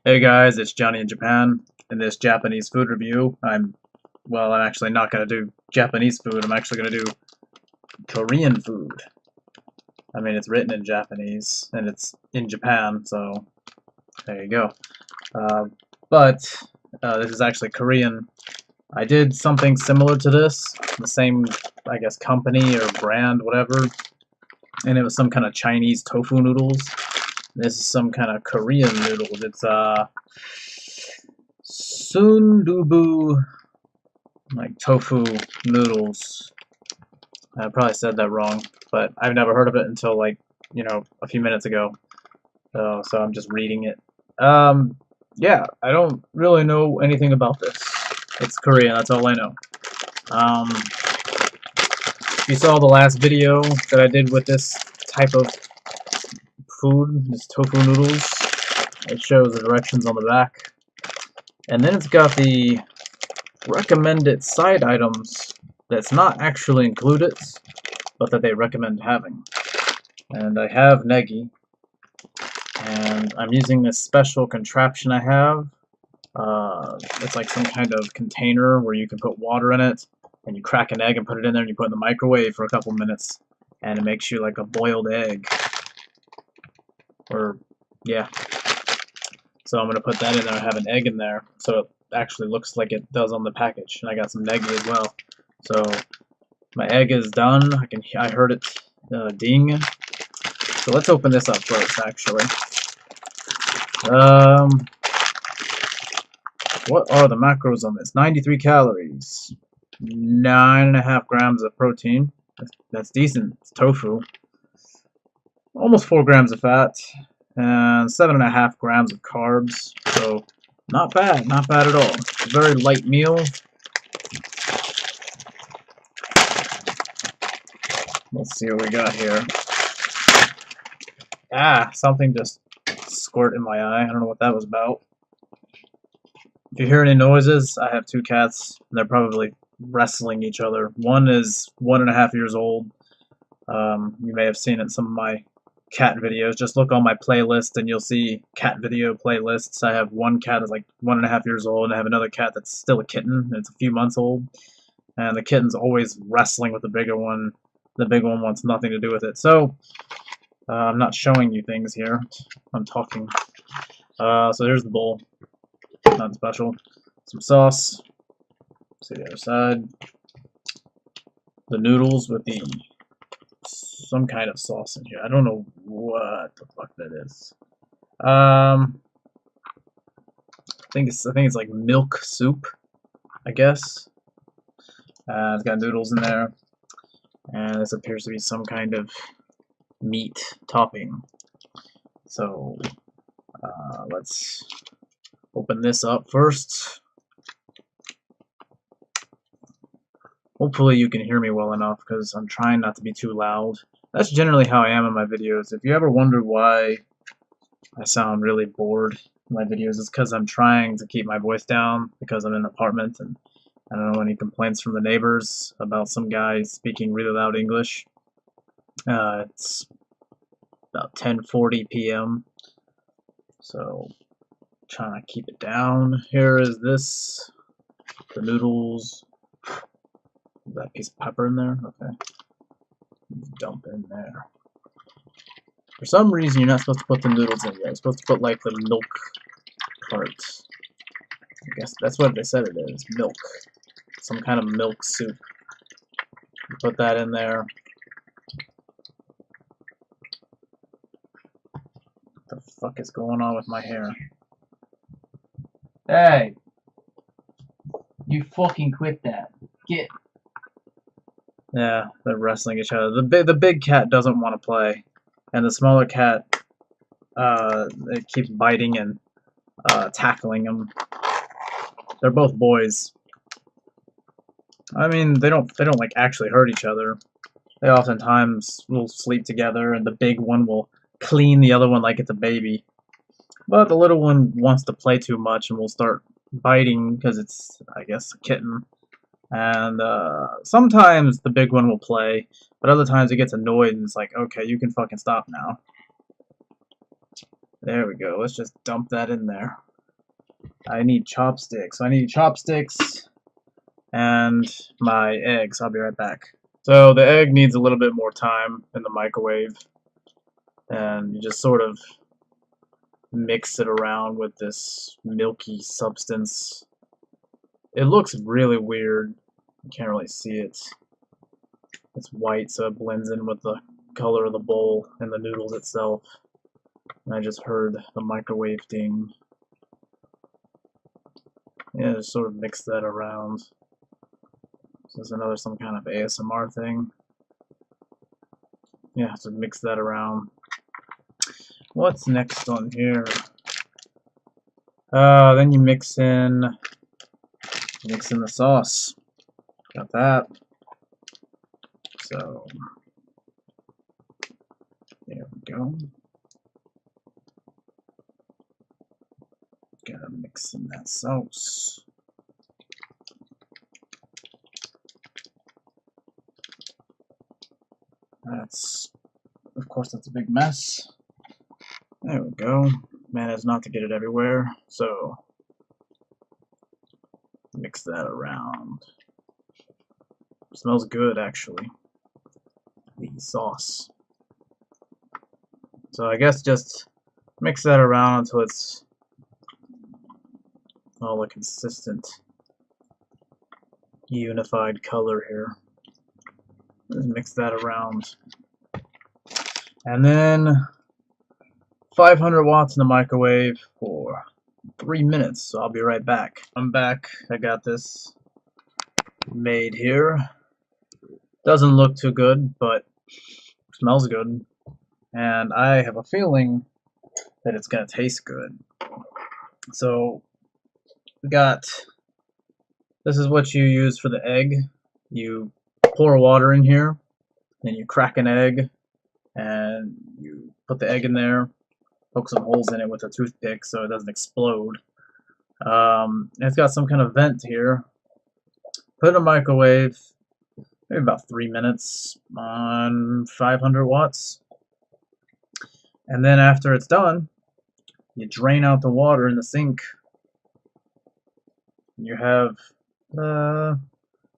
Hey guys, it's Johnny in Japan. In this Japanese food review, I'm actually not going to do Japanese food. I'm actually going to do Korean food. I mean, it's written in Japanese and it's in Japan, so there you go. Uh, but this is actually Korean. I did something similar to this, the same, I guess, company or brand, whatever, and it was some kind of Chinese tofu noodles. This is some kind of Korean noodles. It's Soondubu, like tofu noodles. I probably said that wrong, but I've never heard of it until a few minutes ago. So I'm just reading it. Yeah, I don't really know anything about this. It's Korean, that's all I know. Um, if you saw the last video that I did with this type of food, this tofu noodles, it shows the directions on the back. And then it's got the recommended side items that's not actually included, but that they recommend having. And I have negi, and I'm using this special contraption I have. It's like some kind of container where you can put water in it, and you crack an egg and put it in there, and you put it in the microwave for a couple minutes, and it makes you like a boiled egg. Or, yeah. So I'm going to put that in there and have an egg in there, so it actually looks like it does on the package. And I got some negi as well. So my egg is done. I heard it ding. So let's open this up first, actually. What are the macros on this? 93 calories, 9.5 grams of protein. That's decent. It's tofu. Almost 4 grams of fat, and 7.5 grams of carbs. So not bad at all. It's a very light meal. Let's see what we got here. Something just squirt in my eye. I don't know what that was about. If you hear any noises, I have two cats. And they're probably wrestling each other. One is 1.5 years old. You may have seen it in some of my cat videos. Just look on my playlist and you'll see cat video playlists. I have one cat that's like 1.5 years old, and I have another cat that's still a kitten, and it's a few months old. And the kitten's always wrestling with the bigger one. The big one wants nothing to do with it. So I'm not showing you things here. I'm talking. So there's the bowl. Nothing special. Some sauce. See the other side. The noodles with some kind of sauce in here. I don't know what the fuck that is. I think it's like milk soup, I guess. It's got noodles in there, and this appears to be some kind of meat topping. So let's open this up first. Hopefully you can hear me well enough, because I'm trying not to be too loud. That's generally how I am in my videos. If you ever wonder why I sound really bored in my videos, it's because I'm trying to keep my voice down, because I'm in an apartment, and I don't know any complaints from the neighbors about some guy speaking really loud English. It's about 10:40 p.m. So trying to keep it down. Here is this, the noodles. Is that piece of pepper in there? Okay. Dump in there. For some reason, you're not supposed to put the noodles in there. You're supposed to put like the milk part. I guess that's what they said it is. Milk. Some kind of milk soup. You put that in there. What the fuck is going on with my hair? Hey! You fucking quit that. Get. Yeah, they're wrestling each other. The big cat doesn't want to play, and the smaller cat, it keeps biting and tackling him. They're both boys. I mean, they don't like actually hurt each other. They oftentimes will sleep together, and the big one will clean the other one like it's a baby. But the little one wants to play too much and will start biting because it's, I guess, a kitten. And sometimes the big one will play, but other times it gets annoyed and it's like, okay, you can fucking stop now. There we go. Let's just dump that in there. I need chopsticks. I need chopsticks and my eggs. I'll be right back. So the egg needs a little bit more time in the microwave, and you just sort of mix it around with this milky substance. It looks really weird. You can't really see it. It's white, so it blends in with the color of the bowl and the noodles itself. And I just heard the microwave ding. Yeah, just sort of mix that around. This is another some kind of ASMR thing. Yeah, so mix that around. What's next on here? Then you mix in the sauce. Got that. So there we go. Gotta mix in that sauce. Of course, that's a big mess. There we go. Managed not to get it everywhere, so mix that around. Smells good, actually. The sauce. So I guess just mix that around until it's all a consistent, unified color here. Just mix that around. And then 500 watts in the microwave for 3 minutes, so I'll be right back. I'm back. I got this made here. Doesn't look too good, but smells good. And I have a feeling that it's gonna taste good. So this is what you use for the egg. You pour water in here, then you crack an egg, and you put the egg in there, poke some holes in it with a toothpick so it doesn't explode. And it's got some kind of vent here. Put it in a microwave, maybe about 3 minutes on 500 watts. And then after it's done, you drain out the water in the sink. You have, now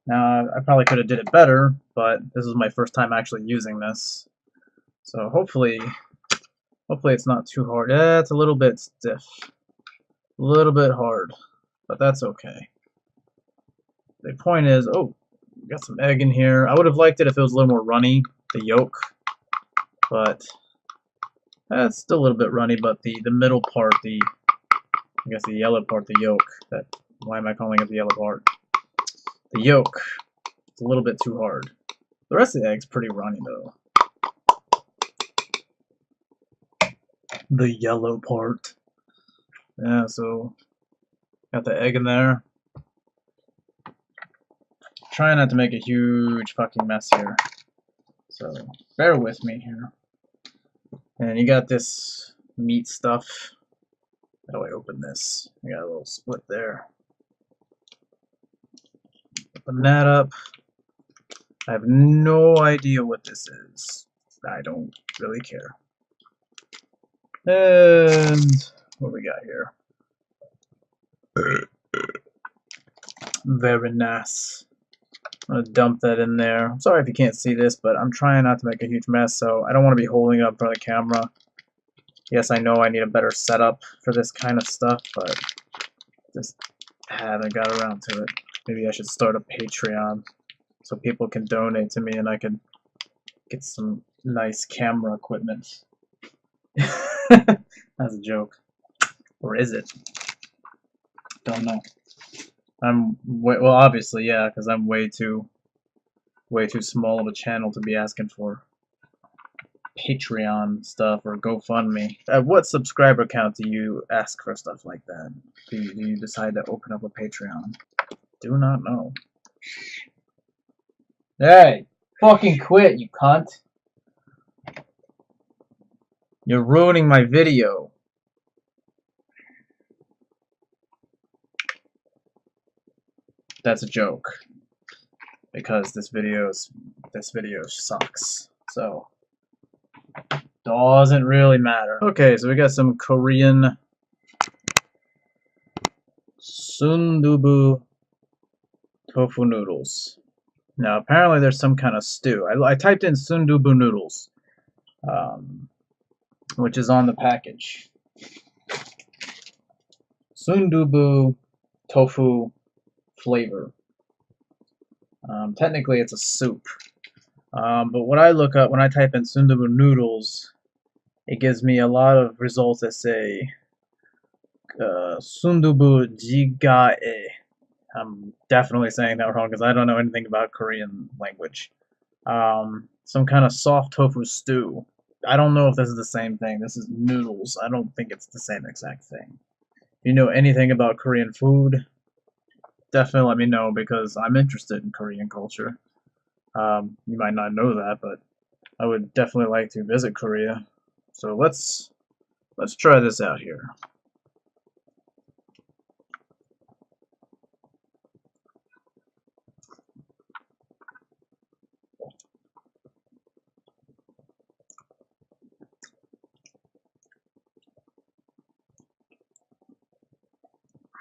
I probably could have did it better, but this is my first time actually using this. So hopefully it's not too hard. Yeah, it's a little bit stiff. A little bit hard, but that's okay. The point is, oh, got some egg in here. I would have liked it if it was a little more runny, the yolk, but it's still a little bit runny, but the middle part, I guess the yellow part, the yolk, why am I calling it the yellow part? The yolk, it's a little bit too hard. The rest of the egg's pretty runny though. The yellow part. Yeah, so got the egg in there. Try not to make a huge fucking mess here. So bear with me here. And you got this meat stuff. How do I open this? I got a little split there. Open that up. I have no idea what this is. I don't really care. And what do we got here? Very nice. I'm gonna dump that in there. I'm sorry if you can't see this, but I'm trying not to make a huge mess, so I don't want to be holding it up in front of the camera. Yes, I know I need a better setup for this kind of stuff, but just haven't got around to it. Maybe I should start a Patreon so people can donate to me and I can get some nice camera equipment. That's a joke. Or is it? Don't know. Well, obviously, yeah, because I'm way too small of a channel to be asking for Patreon stuff or GoFundMe. At what subscriber count do you ask for stuff like that? Do you decide to open up a Patreon? Do not know. Hey, fucking quit, you cunt. You're ruining my video. That's a joke. Because this video sucks. So doesn't really matter. Okay, so we got some Korean Soondubu tofu noodles. Now, apparently there's some kind of stew. I typed in Soondubu noodles, um, which is on the package. Soondubu tofu flavor. Technically, it's a soup. But what I look up when I type in Soondubu noodles, it gives me a lot of results that say Soondubu jigae. I'm definitely saying that wrong because I don't know anything about Korean language. Some kind of soft tofu stew. I don't know if this is the same thing. This is noodles. I don't think it's the same exact thing. If you know anything about Korean food, definitely let me know because I'm interested in Korean culture. You might not know that, but I would definitely like to visit Korea. So let's try this out here.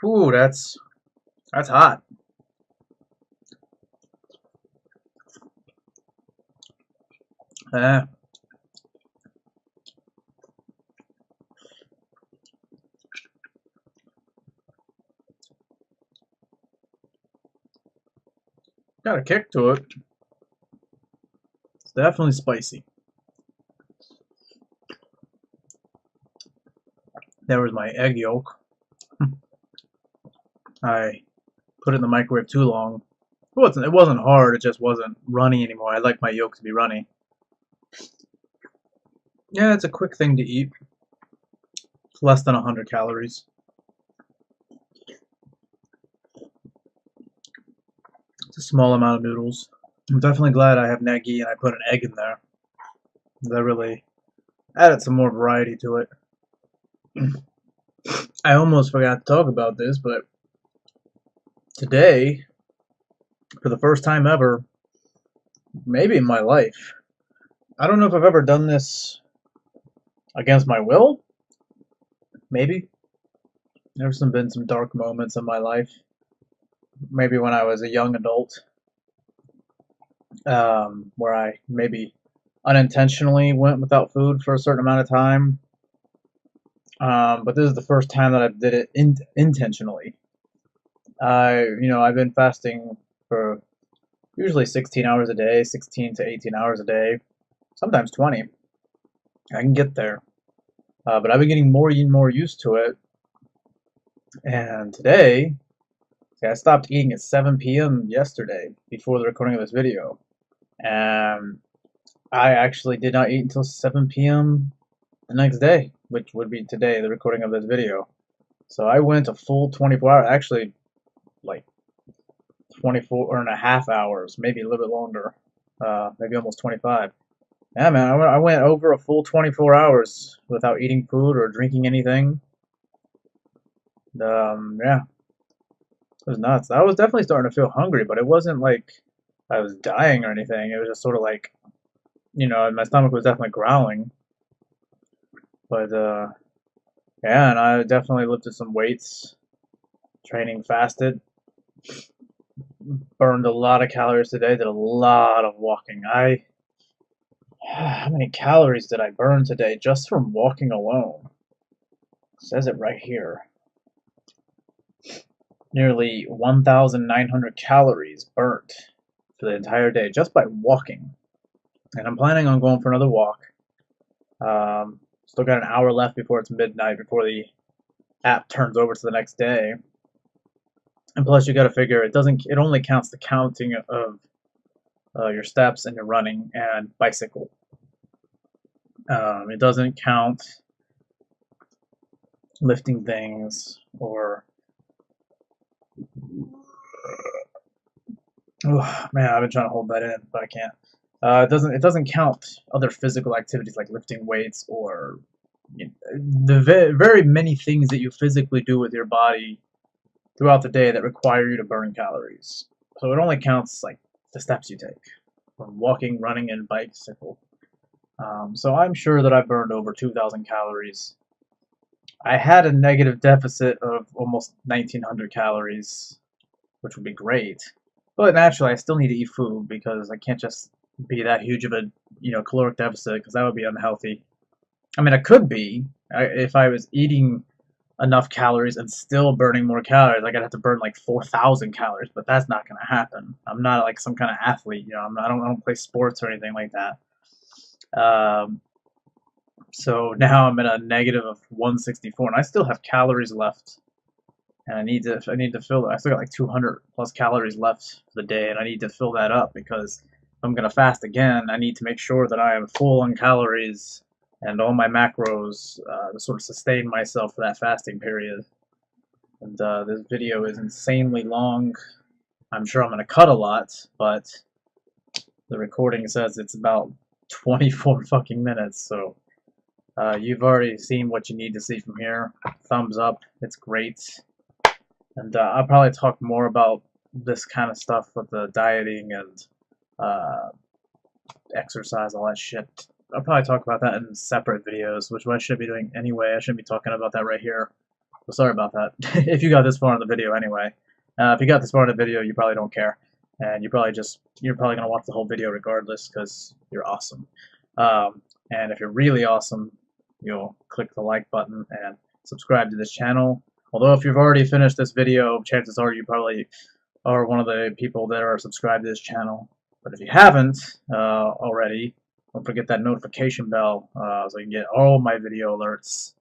Ooh, that's hot. Eh, got a kick to it. It's definitely spicy. There was my egg yolk. I put it in the microwave too long. It wasn't hard, it just wasn't runny anymore. I like my yolk to be runny. Yeah, it's a quick thing to eat. It's less than 100 calories. It's a small amount of noodles. I'm definitely glad I have negi and I put an egg in there. That really added some more variety to it. I almost forgot to talk about this, but today, for the first time ever, maybe in my life, I don't know if I've ever done this against my will. Maybe. There's been some dark moments in my life. Maybe when I was a young adult, where I maybe unintentionally went without food for a certain amount of time. But this is the first time that I did it intentionally. I've been fasting for usually 16 hours a day, 16 to 18 hours a day, sometimes 20. I can get there. But I've been getting more and more used to it. And today, see, I stopped eating at 7 p.m. yesterday before the recording of this video. And I actually did not eat until 7 p.m. the next day, which would be today, the recording of this video. So I went a full 24 hours, actually like 24 and a half hours, maybe a little bit longer, maybe almost 25. Yeah, man, I went over a full 24 hours without eating food or drinking anything. Yeah, it was nuts. I was definitely starting to feel hungry, but it wasn't like I was dying or anything. It was just sort of like, my stomach was definitely growling. But, yeah, and I definitely lifted some weights, training fasted, burned a lot of calories today, did a lot of walking. How many calories did I burn today just from walking alone? It says it right here. Nearly 1,900 calories burnt for the entire day just by walking. And I'm planning on going for another walk. Still got an hour left before it's midnight, before the app turns over to the next day. And plus, you got to figure it only counts the counting of your steps and your running and bicycle. It doesn't count lifting things or. Oh, man, I've been trying to hold that in, but I can't. It doesn't count other physical activities like lifting weights or the very many things that you physically do with your body throughout the day that require you to burn calories. So it only counts like the steps you take from walking, running, and bicycle. So I'm sure that I burned over 2,000 calories. I had a negative deficit of almost 1900 calories, which would be great. But naturally, I still need to eat food because I can't just be that huge of a, caloric deficit, because that would be unhealthy. I mean, I could be if I was eating enough calories and still burning more calories. Like, I'd have to burn like 4,000 calories, but that's not gonna happen. I'm not like some kind of athlete, I don't play sports or anything like that. So now I'm at a negative of 164, and I still have calories left, and I need to fill. I still got like 200 plus calories left for the day, and I need to fill that up because if I'm gonna fast again, I need to make sure that I am full on calories and all my macros to sort of sustain myself for that fasting period. And this video is insanely long. I'm sure I'm gonna cut a lot, but the recording says it's about 24 fucking minutes, so. You've already seen what you need to see from here. Thumbs up, it's great. And I'll probably talk more about this kind of stuff with the dieting and exercise, all that shit. I'll probably talk about that in separate videos, which I should be doing anyway. I shouldn't be talking about that right here. So sorry about that. If you got this far in the video anyway. If you got this far in the video, you probably don't care. And you're probably going to watch the whole video regardless because you're awesome. And if you're really awesome, you'll click the like button and subscribe to this channel. Although if you've already finished this video, chances are you probably are one of the people that are subscribed to this channel. But if you haven't already, don't forget that notification bell so you can get all my video alerts,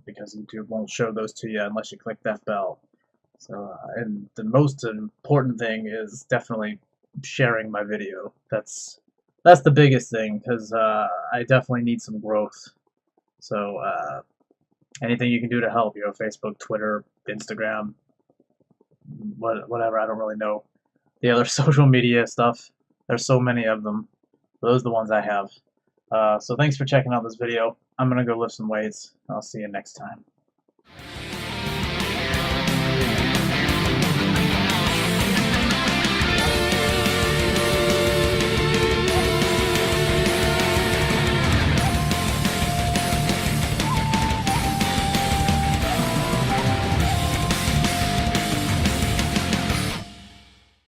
because YouTube won't show those to you unless you click that bell. So, and the most important thing is definitely sharing my video. That's the biggest thing, because I definitely need some growth. So anything you can do to help, Facebook, Twitter, Instagram, whatever, I don't really know. The other social media stuff, there's so many of them. Those are the ones I have. So thanks for checking out this video. I'm going to go lift some weights. I'll see you next time.